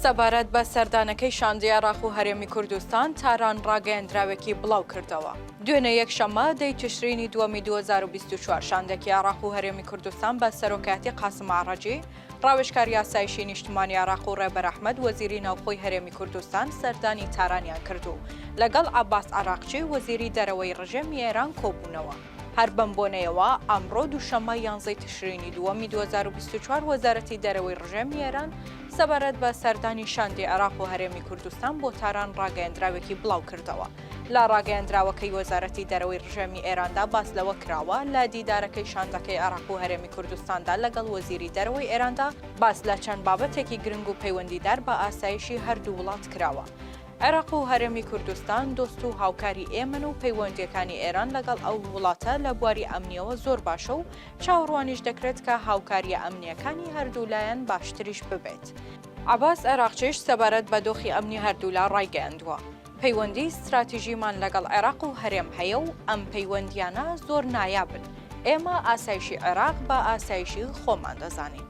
سەبارەت بە سەردانەکەی شاندی عێراق و هەرێمی کوردستان تاران ڕاگەیەندراوێکی بڵاو کردەوە. دوێنێ یەکشەممە دەی تشرینی دووەمی 2024 شاندێکی عێراق و هەرێمی کوردستان بە سەرۆکایەتی قاسم عەڕەجی، ڕاوێژکاری یاسایشی نیشتیمانی عێراق و ڕێبەر ئەحمەد وەزیری ناوخۆی هەرێمی کوردستان سەردانی تارانیان کردو لەگەڵ عەباس عەراقچی وەزیری دەرەوەی ڕژێمی ئێران کۆبوونەوە. هەر بەم بۆنەیەوە ئەمڕۆ دووشەممە 11 تشرینی دووەمی 2024 وەزارەتی دەرەوەی ڕژێمی ئێران سەبارەت بە سەردانی شاندی عێراق و هەرێمی کوردستان بۆ تاران ڕاگەیەندراوێکی بڵاو کردەوە. لە ڕاگەیەندراوەکەی وەزارەتی دەرەوەی ڕژێمی ئێراندا باس لەوە کراوە لە دیدارەکەی شاندەکەی عێراق و هەرێمی کوردستاندا لەگەڵ وەزیری دەرەوەی ئێراندا باس لە چەند بابەتێکی گرنگ و پەیوەندیدار بە ئاسایشی هەردوو وڵات کراوە. عێراق و هەرێمی کوردستان دۆست و هاوکاری ئێمن و پەیوەندیەکانی ئێران لەگەڵ ئەو وڵاتە لە بواری ئەمنیەوە زۆر باشە و چاوەڕوانیش دەکرێت کە هاوکاریە ئەمنیەکانی هەردوولایەن باشتریش ببێت. عەباس عێراقچیش سەبارەت بە دۆخی ئەمنی هەردوولا ڕایگەیاندووە. پەیوەندی استراتیژیمان لەگەڵ عێراق و هەرێم هەیە و ئەم پەیوەندیانە زۆر نایابن. ئێمە ئاسایشی عێراق بە ئاسایشی خۆمان دەزانین.